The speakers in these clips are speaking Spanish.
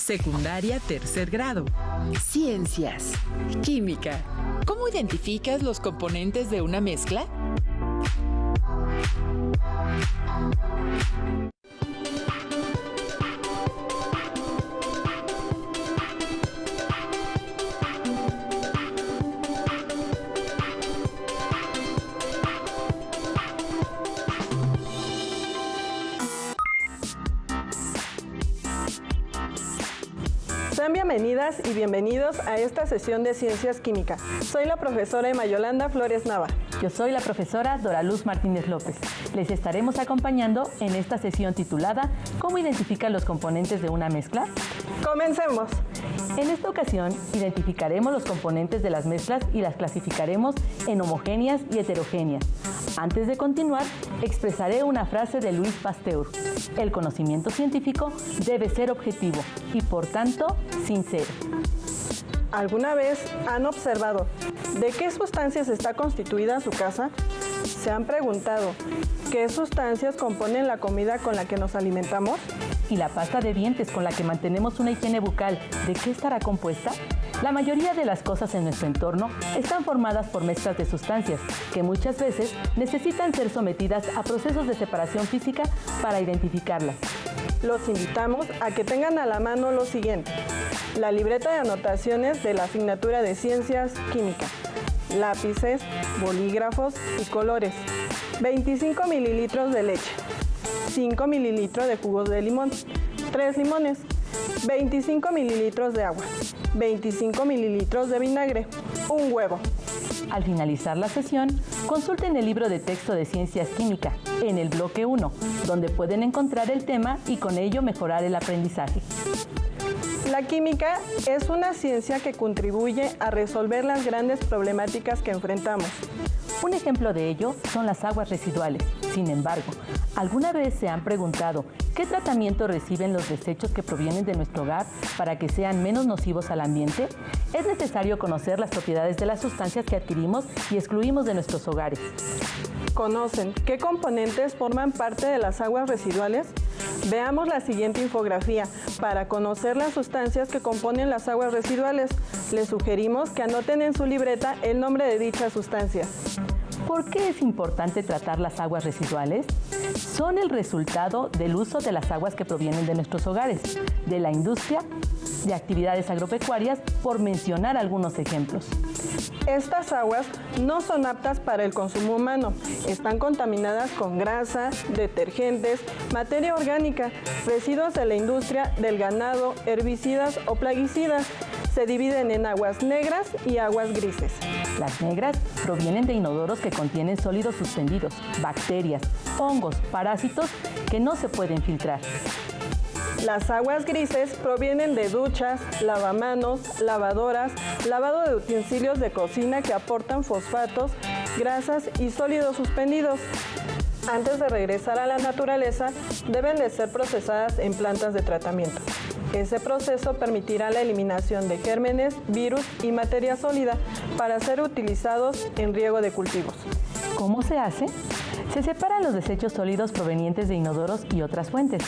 Secundaria, tercer grado. Ciencias. Química. ¿Cómo identificas los componentes de una mezcla? Sean bienvenidas y bienvenidos a esta sesión de Ciencias Química. Soy la profesora Emma Yolanda Flores Nava. Yo soy la profesora Dora Luz Martínez López. Les estaremos acompañando en esta sesión titulada ¿Cómo identifican los componentes de una mezcla? ¡Comencemos! En esta ocasión identificaremos los componentes de las mezclas y las clasificaremos en homogéneas y heterogéneas. Antes de continuar, expresaré una frase de Louis Pasteur. El conocimiento científico debe ser objetivo y, por tanto, sincero. ¿Alguna vez han observado de qué sustancias está constituida su casa? ¿Se han preguntado qué sustancias componen la comida con la que nos alimentamos? ¿Y la pasta de dientes con la que mantenemos una higiene bucal, de qué estará compuesta? La mayoría de las cosas en nuestro entorno están formadas por mezclas de sustancias que muchas veces necesitan ser sometidas a procesos de separación física para identificarlas. Los invitamos a que tengan a la mano lo siguiente: la libreta de anotaciones de la asignatura de Ciencias Química, lápices, bolígrafos y colores, 25 mililitros de leche, 5 mililitros de jugo de limón, 3 limones, 25 mililitros de agua, 25 mililitros de vinagre, un huevo. Al finalizar la sesión, consulten el libro de texto de Ciencias Química en el bloque 1, donde pueden encontrar el tema y con ello mejorar el aprendizaje. La química es una ciencia que contribuye a resolver las grandes problemáticas que enfrentamos. Un ejemplo de ello son las aguas residuales. Sin embargo, ¿alguna vez se han preguntado qué tratamiento reciben los desechos que provienen de nuestro hogar para que sean menos nocivos al ambiente? Es necesario conocer las propiedades de las sustancias que adquirimos y excluimos de nuestros hogares. ¿Conocen qué componentes forman parte de las aguas residuales? Veamos la siguiente infografía para conocer las sustancias que componen las aguas residuales. Les sugerimos que anoten en su libreta el nombre de dichas sustancias. ¿Por qué es importante tratar las aguas residuales? Son el resultado del uso de las aguas que provienen de nuestros hogares, de la industria, de actividades agropecuarias, por mencionar algunos ejemplos. Estas aguas no son aptas para el consumo humano. Están contaminadas con grasa, detergentes, materia orgánica, residuos de la industria, del ganado, herbicidas o plaguicidas. Se dividen en aguas negras y aguas grises. Las negras provienen de inodoros que contienen sólidos suspendidos, bacterias, hongos, parásitos que no se pueden filtrar. Las aguas grises provienen de duchas, lavamanos, lavadoras, lavado de utensilios de cocina que aportan fosfatos, grasas y sólidos suspendidos. Antes de regresar a la naturaleza, deben de ser procesadas en plantas de tratamiento. Ese proceso permitirá la eliminación de gérmenes, virus y materia sólida para ser utilizados en riego de cultivos. ¿Cómo se hace? Se separan los desechos sólidos provenientes de inodoros y otras fuentes.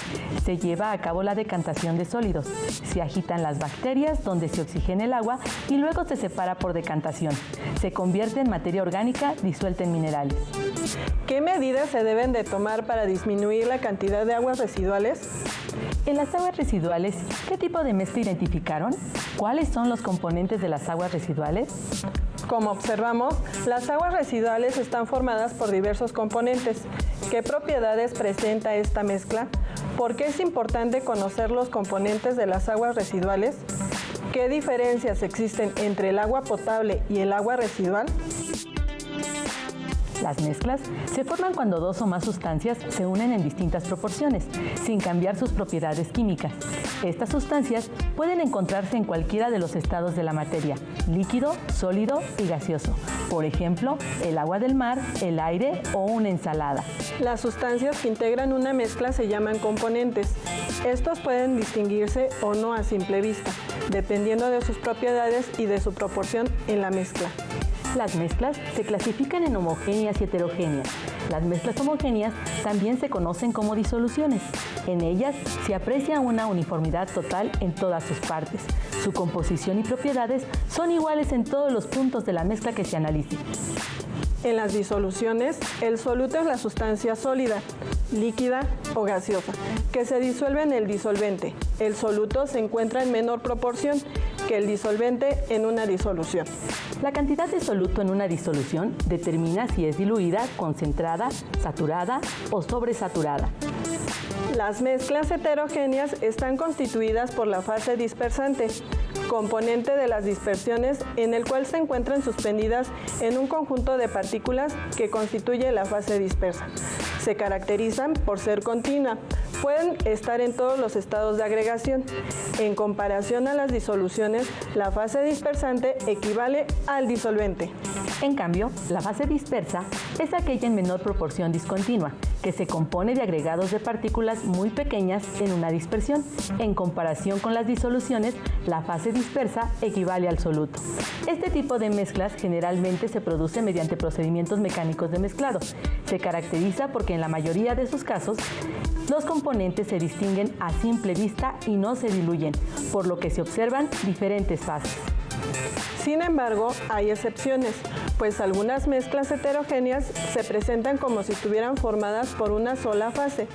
Se lleva a cabo la decantación de sólidos. Se agitan las bacterias donde se oxigena el agua y luego se separa por decantación. Se convierte en materia orgánica disuelta en minerales. ¿Qué medidas se deben de tomar para disminuir la cantidad de aguas residuales? En las aguas residuales, ¿qué tipo de mezcla identificaron? ¿Cuáles son los componentes de las aguas residuales? Como observamos, las aguas residuales están formadas por diversos componentes. ¿Qué propiedades presenta esta mezcla? ¿Por qué es importante conocer los componentes de las aguas residuales? ¿Qué diferencias existen entre el agua potable y el agua residual? Las mezclas se forman cuando dos o más sustancias se unen en distintas proporciones, sin cambiar sus propiedades químicas. Estas sustancias pueden encontrarse en cualquiera de los estados de la materia, líquido, sólido y gaseoso. Por ejemplo, el agua del mar, el aire o una ensalada. Las sustancias que integran una mezcla se llaman componentes. Estos pueden distinguirse o no a simple vista, dependiendo de sus propiedades y de su proporción en la mezcla. Las mezclas se clasifican en homogéneas y heterogéneas. Las mezclas homogéneas también se conocen como disoluciones. En ellas se aprecia una uniformidad total en todas sus partes. Su composición y propiedades son iguales en todos los puntos de la mezcla que se analice. En las disoluciones, el soluto es la sustancia sólida, líquida o gaseosa, que se disuelve en el disolvente. El soluto se encuentra en menor proporción que el disolvente en una disolución. La cantidad de soluto en una disolución determina si es diluida, concentrada, saturada o sobresaturada. Las mezclas heterogéneas están constituidas por la fase dispersante, componente de las dispersiones en el cual se encuentran suspendidas en un conjunto de partículas que constituye la fase dispersa. Se caracterizan por ser continua. Pueden estar en todos los estados de agregación. En comparación a las disoluciones, la fase dispersante equivale al disolvente. En cambio, la fase dispersa es aquella en menor proporción discontinua, que se compone de agregados de partículas muy pequeñas en una dispersión. En comparación con las disoluciones, la fase dispersa equivale al soluto. Este tipo de mezclas generalmente se produce mediante procedimientos mecánicos de mezclado. Se caracteriza porque en la mayoría de sus casos, los componentes se distinguen a simple vista y no se diluyen, por lo que se observan diferentes fases. Sin embargo, hay excepciones, pues algunas mezclas heterogéneas se presentan como si estuvieran formadas por una sola fase.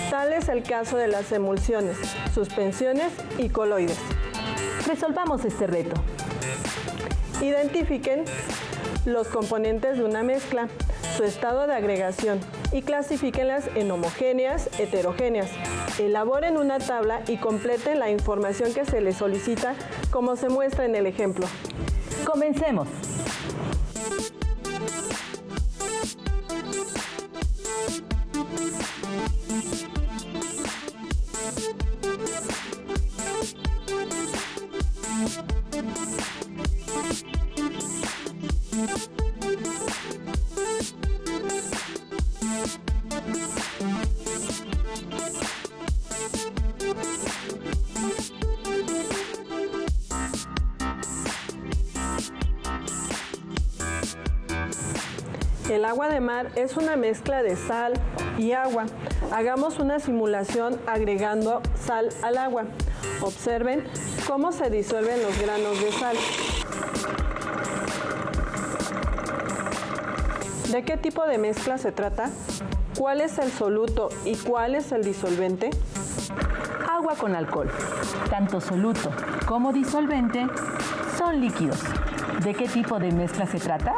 Tal es el caso de las emulsiones, suspensiones y coloides. Resolvamos este reto. Identifiquen los componentes de una mezcla, su estado de agregación y clasifíquenlas en homogéneas, heterogéneas. Elaboren una tabla y completen la información que se les solicita como se muestra en el ejemplo. Comencemos. El agua de mar es una mezcla de sal y agua. Hagamos una simulación agregando sal al agua. Observen cómo se disuelven los granos de sal. ¿De qué tipo de mezcla se trata? ¿Cuál es el soluto y cuál es el disolvente? Agua con alcohol. Tanto soluto como disolvente son líquidos. ¿De qué tipo de mezcla se trata?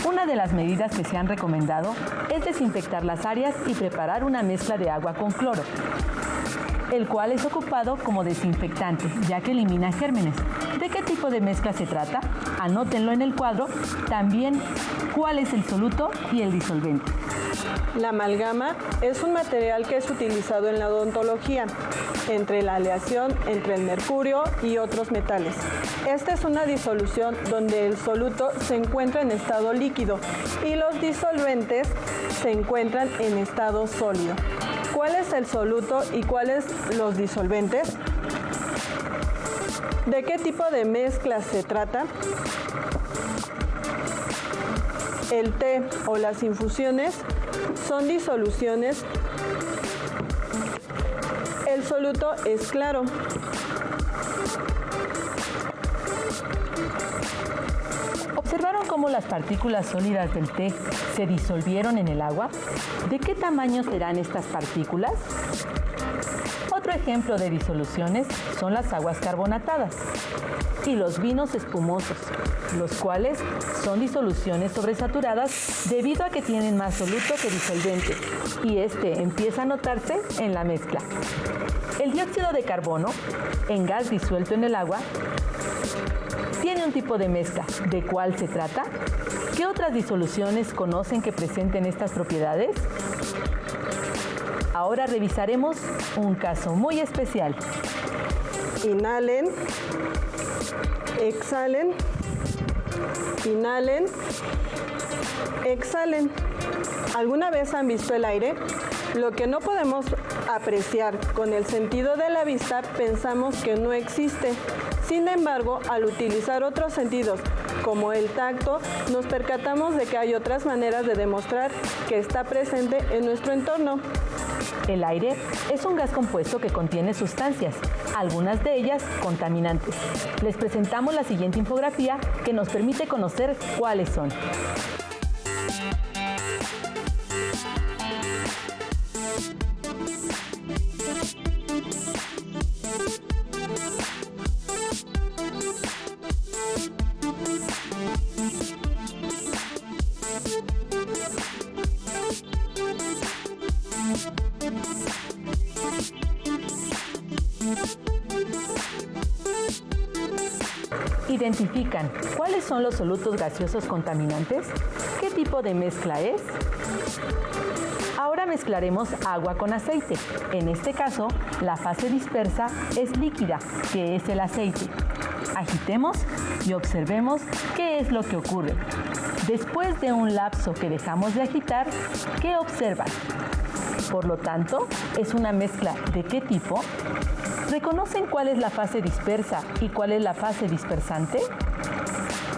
Una de las medidas que se han recomendado es desinfectar las áreas y preparar una mezcla de agua con cloro, el cual es ocupado como desinfectante, ya que elimina gérmenes. ¿De qué tipo de mezcla se trata? Anótenlo en el cuadro. También, ¿cuál es el soluto y el disolvente? La amalgama es un material que es utilizado en la odontología, entre la aleación entre el mercurio y otros metales. Esta es una disolución donde el soluto se encuentra en estado líquido y los disolventes se encuentran en estado sólido. ¿Cuál es el soluto y cuáles los disolventes? ¿De qué tipo de mezcla se trata? El té o las infusiones son disoluciones. El soluto es claro. ¿Observaron cómo las partículas sólidas del té se disolvieron en el agua? ¿De qué tamaño serán estas partículas? Otro ejemplo de disoluciones son las aguas carbonatadas y los vinos espumosos, los cuales son disoluciones sobresaturadas debido a que tienen más soluto que disolvente, y este empieza a notarse en la mezcla. El dióxido de carbono, en gas disuelto en el agua, tiene un tipo de mezcla. ¿De cuál se trata? ¿Qué otras disoluciones conocen que presenten estas propiedades? Ahora revisaremos un caso muy especial. Inhalen, exhalen, inhalen, exhalen. ¿Alguna vez han visto el aire? Lo que no podemos apreciar con el sentido de la vista, pensamos que no existe. Sin embargo, al utilizar otros sentidos, como el tacto, nos percatamos de que hay otras maneras de demostrar que está presente en nuestro entorno. El aire es un gas compuesto que contiene sustancias, algunas de ellas contaminantes. Les presentamos la siguiente infografía que nos permite conocer cuáles son. ¿Identifican cuáles son los solutos gaseosos contaminantes? ¿Qué tipo de mezcla es? Ahora mezclaremos agua con aceite. En este caso, la fase dispersa es líquida, que es el aceite. Agitemos y observemos qué es lo que ocurre. Después de un lapso que dejamos de agitar, ¿qué observan? Por lo tanto, es una mezcla ¿de qué tipo? ¿Reconocen cuál es la fase dispersa y cuál es la fase dispersante?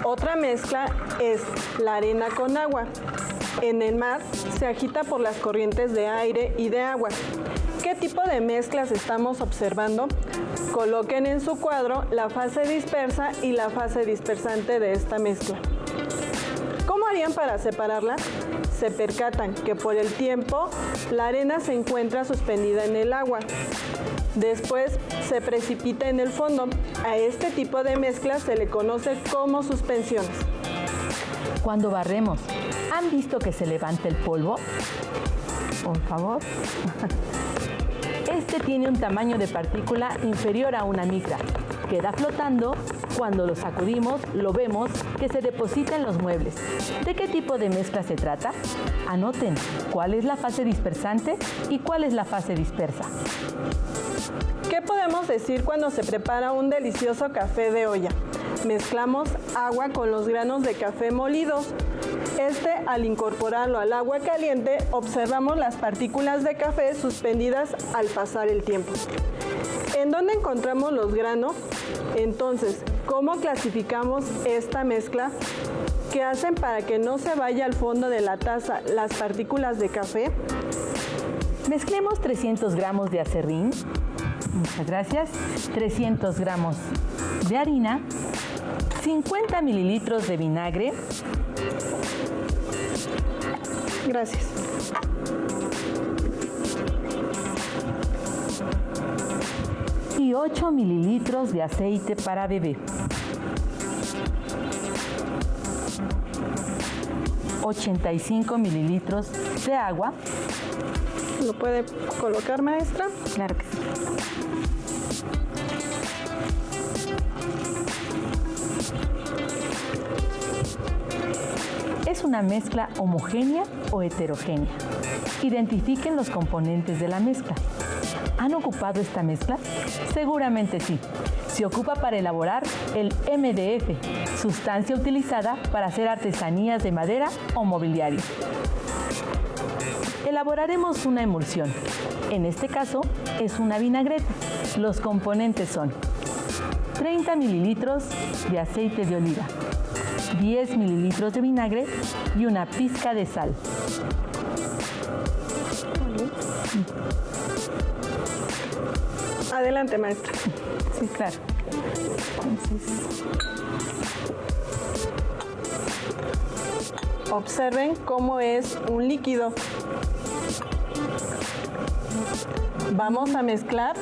Otra mezcla es la arena con agua. En el mar se agita por las corrientes de aire y de agua. ¿Qué tipo de mezclas estamos observando? Coloquen en su cuadro la fase dispersa y la fase dispersante de esta mezcla. ¿Cómo harían para separarla? Se percatan que por el tiempo la arena se encuentra suspendida en el agua. Después se precipita en el fondo. A este tipo de mezcla se le conoce como suspensiones. Cuando barremos, ¿han visto que se levanta el polvo? Por favor. Este tiene un tamaño de partícula inferior a una micra. Queda flotando. Cuando lo sacudimos, lo vemos que se deposita en los muebles. ¿De qué tipo de mezcla se trata? Anoten cuál es la fase dispersante y cuál es la fase dispersa. ¿Qué podemos decir cuando se prepara un delicioso café de olla? Mezclamos agua con los granos de café molidos. Al incorporarlo al agua caliente, observamos las partículas de café suspendidas al pasar el tiempo. ¿En dónde encontramos los granos? Entonces, ¿cómo clasificamos esta mezcla? ¿Qué hacen para que no se vaya al fondo de la taza las partículas de café? Mezclemos 300 gramos de aserrín. Muchas gracias. 300 gramos de harina. 50 mililitros de vinagre. Gracias. Y 8 mililitros de aceite para bebé. 85 mililitros de agua. ¿Lo puede colocar, maestra? Claro que sí. ¿Es una mezcla homogénea o heterogénea? Identifiquen los componentes de la mezcla. ¿Han ocupado esta mezcla? Seguramente sí. Se ocupa para elaborar el MDF, sustancia utilizada para hacer artesanías de madera o mobiliario. Elaboraremos una emulsión. En este caso, es una vinagreta. Los componentes son 30 mililitros de aceite de oliva, 10 mililitros de vinagre y una pizca de sal. Adelante, maestra. Sí, claro. Entonces, observen cómo es un líquido. Vamos a mezclar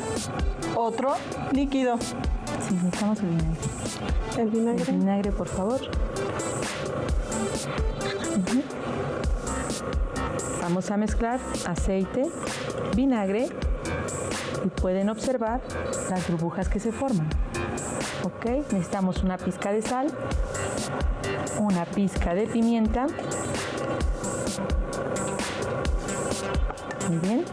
otro líquido. sí, necesitamos el vinagre. ¿El vinagre? El vinagre, por favor. Vamos a mezclar aceite, vinagre y pueden observar las burbujas que se forman. Ok, necesitamos una pizca de sal, una pizca de pimienta. Muy bien.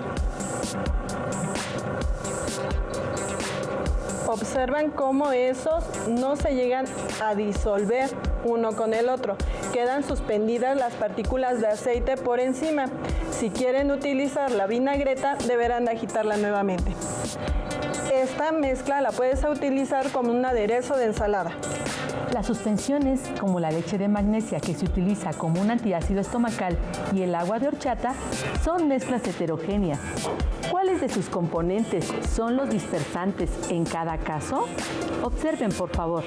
Observan cómo esos no se llegan a disolver uno con el otro. Quedan suspendidas las partículas de aceite por encima. Si quieren utilizar la vinagreta, deberán de agitarla nuevamente. Esta mezcla la puedes utilizar como un aderezo de ensalada. Las suspensiones, como la leche de magnesia que se utiliza como un antiácido estomacal y el agua de horchata, son mezclas heterogéneas. ¿Cuáles de sus componentes son los dispersantes en cada caso? Observen, por favor.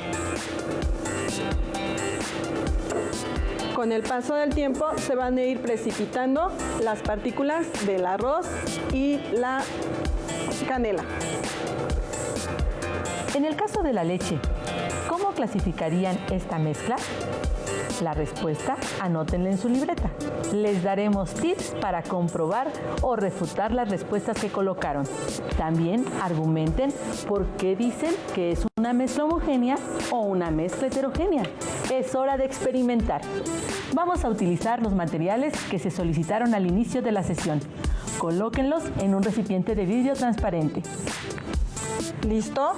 Con el paso del tiempo se van a ir precipitando las partículas del arroz y la canela. En el caso de la leche, ¿cómo clasificarían esta mezcla? La respuesta, anótenla en su libreta. Les daremos tips para comprobar o refutar las respuestas que colocaron. También argumenten por qué dicen que es una mezcla homogénea o una mezcla heterogénea. Es hora de experimentar. Vamos a utilizar los materiales que se solicitaron al inicio de la sesión. Colóquenlos en un recipiente de vidrio transparente. ¿Listo?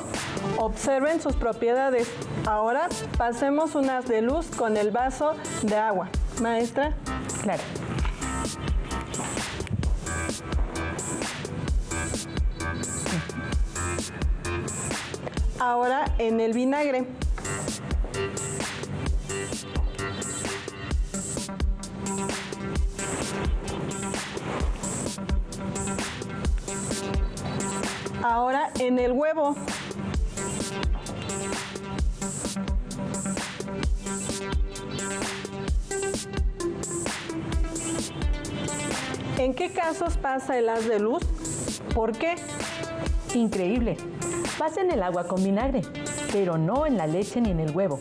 Observen sus propiedades. Ahora pasemos un haz de luz con el vaso de agua. Maestra. Claro. Ahora en el vinagre. Ahora en el huevo. ¿En qué casos pasa el haz de luz? ¿Por qué? Increíble. Pasa en el agua con vinagre, pero no en la leche ni en el huevo.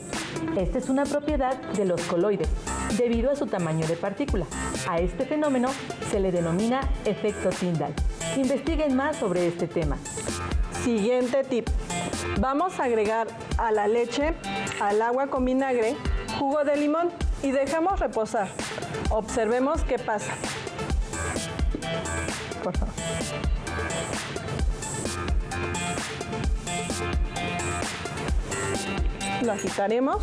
Esta es una propiedad de los coloides, debido a su tamaño de partícula. A este fenómeno se le denomina efecto Tyndall. Investiguen más sobre este tema. Siguiente tip. Vamos a agregar a la leche, al agua con vinagre, jugo de limón y dejamos reposar. Observemos qué pasa. Por favor. Lo agitaremos.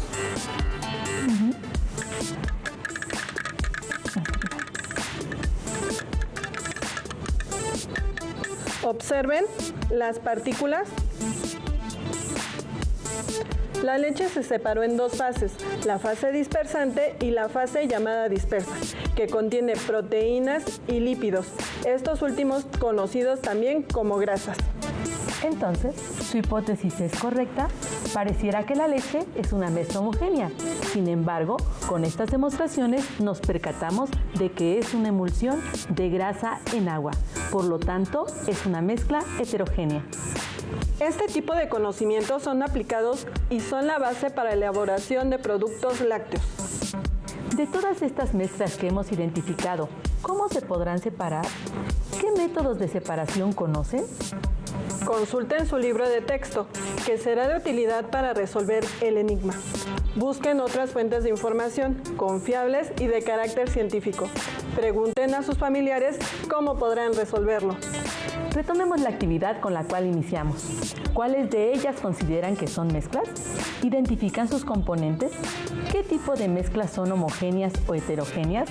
Observen las partículas. La leche se separó en dos fases, la fase dispersante y la fase llamada dispersa, que contiene proteínas y lípidos, estos últimos conocidos también como grasas. Entonces, su hipótesis es correcta. Pareciera que la leche es una mezcla homogénea. Sin embargo, con estas demostraciones nos percatamos de que es una emulsión de grasa en agua. Por lo tanto, es una mezcla heterogénea. Este tipo de conocimientos son aplicados y son la base para la elaboración de productos lácteos. De todas estas mezclas que hemos identificado, ¿cómo se podrán separar? ¿Qué métodos de separación conocen? Consulten su libro de texto, que será de utilidad para resolver el enigma. Busquen otras fuentes de información confiables y de carácter científico. Pregunten a sus familiares cómo podrán resolverlo. Retomemos la actividad con la cual iniciamos. ¿Cuáles de ellas consideran que son mezclas? ¿Identifican sus componentes? ¿Qué tipo de mezclas son homogéneas o heterogéneas?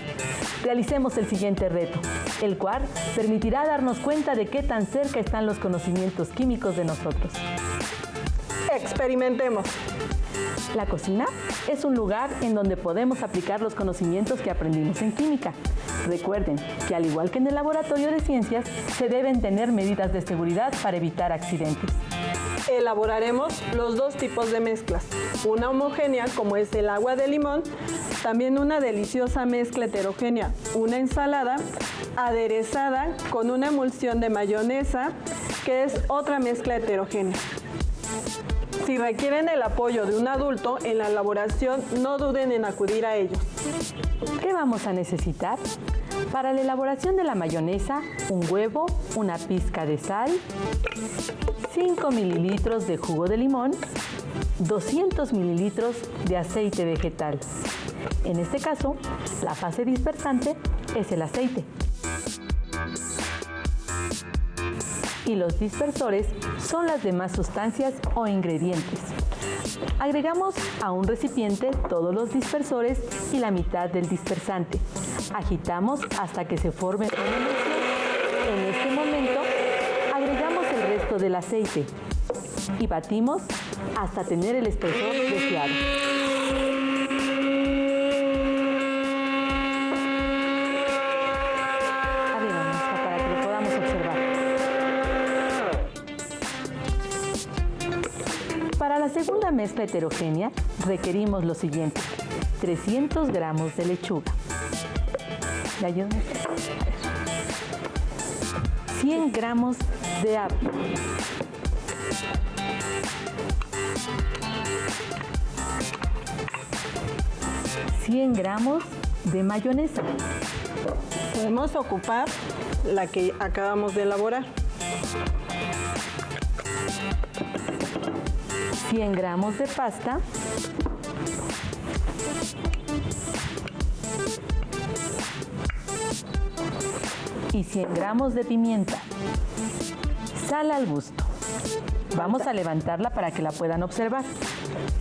Realicemos el siguiente reto, el cual permitirá darnos cuenta de qué tan cerca están los conocimientos químicos de nosotros. Experimentemos. La cocina es un lugar en donde podemos aplicar los conocimientos que aprendimos en química. Recuerden que al igual que en el laboratorio de ciencias, se deben tener medidas de seguridad para evitar accidentes. Elaboraremos los dos tipos de mezclas, una homogénea como es el agua de limón, también una deliciosa mezcla heterogénea, una ensalada aderezada con una emulsión de mayonesa, que es otra mezcla heterogénea. Si requieren el apoyo de un adulto en la elaboración, no duden en acudir a ellos. ¿Qué vamos a necesitar? Para la elaboración de la mayonesa, un huevo, una pizca de sal, 5 mililitros de jugo de limón, 200 mililitros de aceite vegetal. En este caso, la fase dispersante es el aceite. Y los dispersores son las demás sustancias o ingredientes. Agregamos a un recipiente todos los dispersores y la mitad del dispersante. Agitamos hasta que se forme una emulsión. En este momento, agregamos el resto resto del aceite y batimos hasta tener el espesor deseado. Arriba, mezcla para que lo podamos observar. Para la segunda mezcla heterogénea requerimos lo siguiente: 300 gramos de lechuga. ¿Me ayudan? 100 gramos de apio. 100 gramos de mayonesa. Podemos ocupar la que acabamos de elaborar. 100 gramos de pasta. Y 100 gramos de pimienta. Sal al gusto. Vamos a levantarla para que la puedan observar.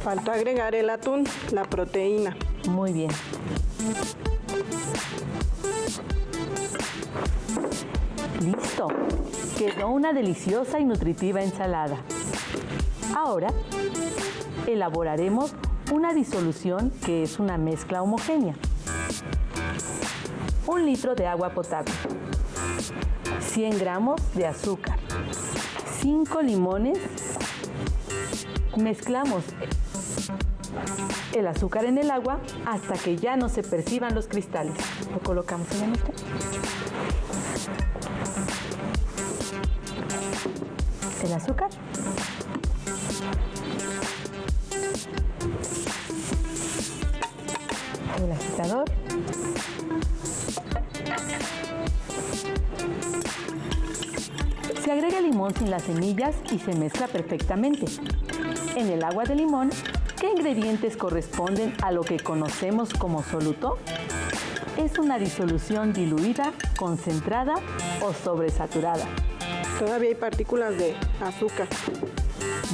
Faltó agregar el atún, la proteína. Muy bien. Listo. Quedó una deliciosa y nutritiva ensalada. Ahora elaboraremos una disolución que es una mezcla homogénea. 1 litro de agua potable. 100 gramos de azúcar. 5 limones. Mezclamos el azúcar en el agua hasta que ya no se perciban los cristales. Lo colocamos en la mezcla. El azúcar. El agitador. Se agrega el limón sin las semillas y se mezcla perfectamente. En el agua de limón, ¿qué ingredientes corresponden a lo que conocemos como soluto? Es una disolución diluida, concentrada o sobresaturada. Todavía hay partículas de azúcar.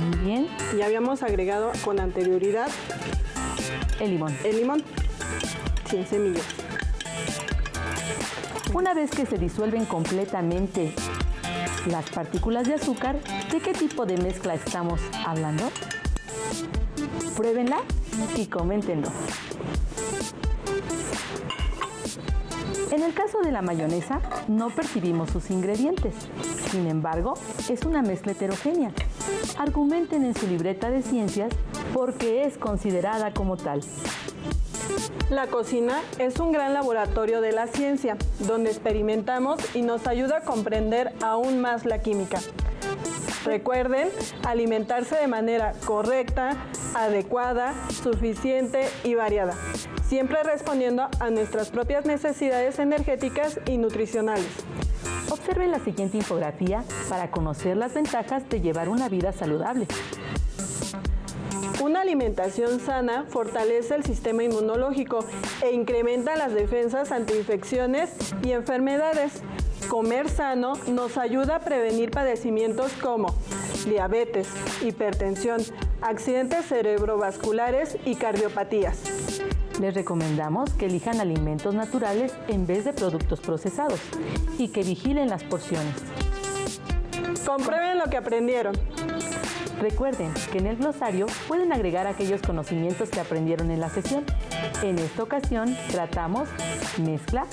Muy bien. Y habíamos agregado con anterioridad El limón. el limón sin semillas. Una vez que se disuelven completamente las partículas de azúcar, ¿de qué tipo de mezcla estamos hablando? Pruébenla y coméntenlo. En el caso de la mayonesa, no percibimos sus ingredientes. Sin embargo, es una mezcla heterogénea. Argumenten en su libreta de ciencias por qué es considerada como tal. La cocina es un gran laboratorio de la ciencia, donde experimentamos y nos ayuda a comprender aún más la química. Recuerden alimentarse de manera correcta, adecuada, suficiente y variada, siempre respondiendo a nuestras propias necesidades energéticas y nutricionales. Observen la siguiente infografía para conocer las ventajas de llevar una vida saludable. Una alimentación sana fortalece el sistema inmunológico e incrementa las defensas ante infecciones y enfermedades. Comer sano nos ayuda a prevenir padecimientos como diabetes, hipertensión, accidentes cerebrovasculares y cardiopatías. Les recomendamos que elijan alimentos naturales en vez de productos procesados y que vigilen las porciones. Comprueben lo que aprendieron. Recuerden que en el glosario pueden agregar aquellos conocimientos que aprendieron en la sesión. En esta ocasión tratamos mezcla,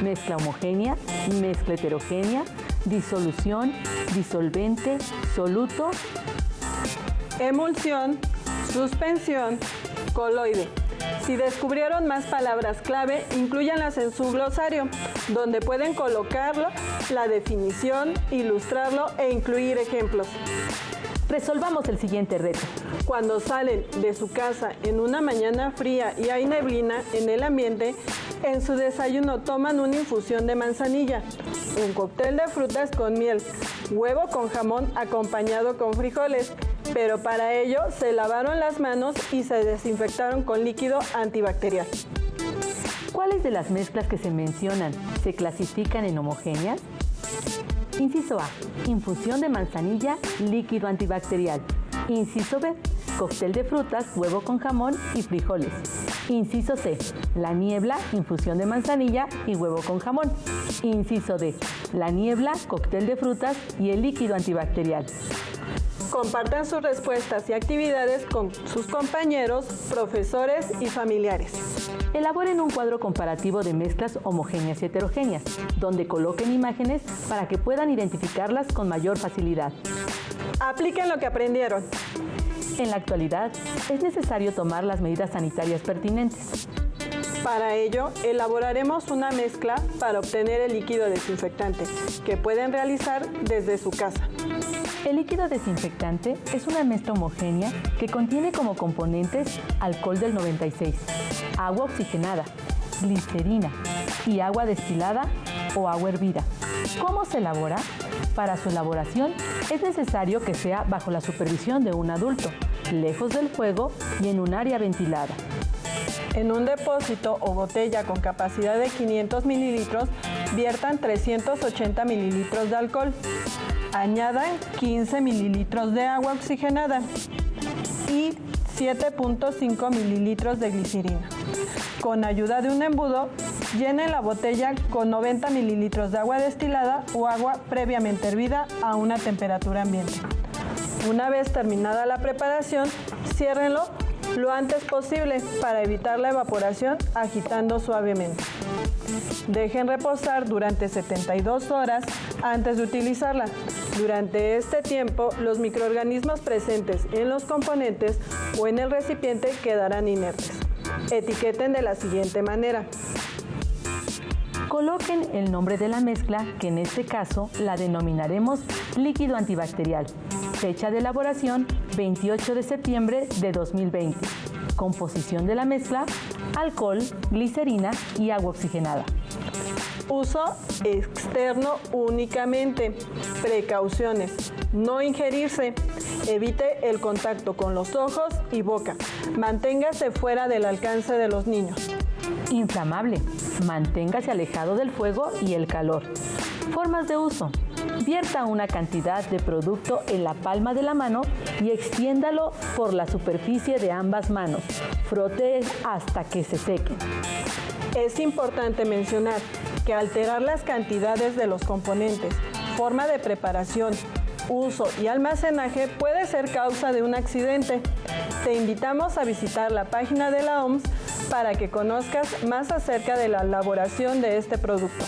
mezcla homogénea, mezcla heterogénea, disolución, disolvente, soluto, Emulsión, suspensión, coloide. Si descubrieron más palabras clave, inclúyanlas en su glosario, donde pueden colocarlo, la definición, ilustrarlo e incluir ejemplos. Resolvamos el siguiente reto. Cuando salen de su casa en una mañana fría y hay neblina en el ambiente, en su desayuno toman una infusión de manzanilla, un cóctel de frutas con miel, huevo con jamón acompañado con frijoles, pero para ello se lavaron las manos y se desinfectaron con líquido antibacterial. ¿Cuáles de las mezclas que se mencionan se clasifican en homogéneas? Inciso A, infusión de manzanilla, líquido antibacterial. Inciso B, cóctel de frutas, huevo con jamón y frijoles. Inciso C, la niebla, infusión de manzanilla y huevo con jamón. Inciso D, la niebla, cóctel de frutas y el líquido antibacterial. Compartan sus respuestas y actividades con sus compañeros, profesores y familiares. Elaboren un cuadro comparativo de mezclas homogéneas y heterogéneas, donde coloquen imágenes para que puedan identificarlas con mayor facilidad. Apliquen lo que aprendieron. En la actualidad, es necesario tomar las medidas sanitarias pertinentes. Para ello, elaboraremos una mezcla para obtener el líquido desinfectante, que pueden realizar desde su casa. El líquido desinfectante es una mezcla homogénea que contiene como componentes alcohol del 96, agua oxigenada, glicerina y agua destilada o agua hervida. ¿Cómo se elabora? Para su elaboración es necesario que sea bajo la supervisión de un adulto, lejos del fuego y en un área ventilada. En un depósito o botella con capacidad de 500 mililitros, viertan 380 mililitros de alcohol. Añadan 15 mililitros de agua oxigenada y 7.5 mililitros de glicerina. Con ayuda de un embudo, llenen la botella con 90 mililitros de agua destilada o agua previamente hervida a una temperatura ambiente. Una vez terminada la preparación, ciérrenlo lo antes posible para evitar la evaporación agitando suavemente. Dejen reposar durante 72 horas antes de utilizarla. Durante este tiempo, los microorganismos presentes en los componentes o en el recipiente quedarán inertes. Etiqueten de la siguiente manera. Coloquen el nombre de la mezcla, que en este caso la denominaremos líquido antibacterial. Fecha de elaboración 28 de septiembre de 2020. Composición de la mezcla: alcohol, glicerina y agua oxigenada. Uso externo únicamente. Precauciones: no ingerirse. Evite el contacto con los ojos y boca. Manténgase fuera del alcance de los niños. Inflamable: manténgase alejado del fuego y el calor. Formas de uso: vierta una cantidad de producto en la palma de la mano y extiéndalo por la superficie de ambas manos. Frote hasta que se sequen. Es importante mencionar que alterar las cantidades de los componentes, forma de preparación, uso y almacenaje puede ser causa de un accidente. Te invitamos a visitar la página de la OMS para que conozcas más acerca de la elaboración de este producto.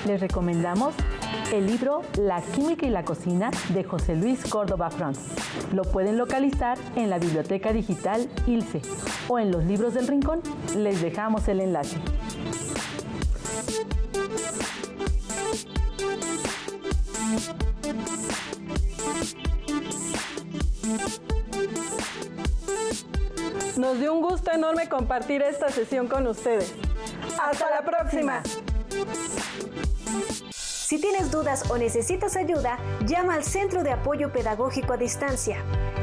Les recomendamos el libro La química y la cocina de José Luis Córdoba Front. Lo pueden localizar en la biblioteca digital ILSE o en los libros del Rincón. Les dejamos el enlace. Nos dio un gusto enorme compartir esta sesión con ustedes. ¡Hasta la próxima! Si tienes dudas o necesitas ayuda, llama al Centro de Apoyo Pedagógico a Distancia.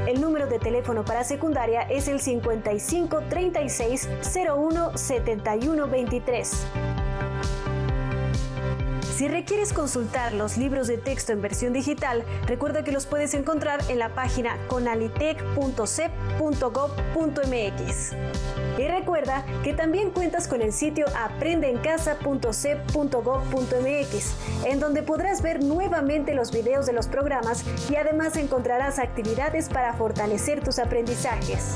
El número de teléfono para secundaria es el 55 36 01 71 23. Si requieres consultar los libros de texto en versión digital, recuerda que los puedes encontrar en la página conalitec.cep.gov.mx. Y recuerda que también cuentas con el sitio aprendeencasa.cep.gov.mx, en donde podrás ver nuevamente los videos de los programas y además encontrarás actividades para fortalecer tus aprendizajes.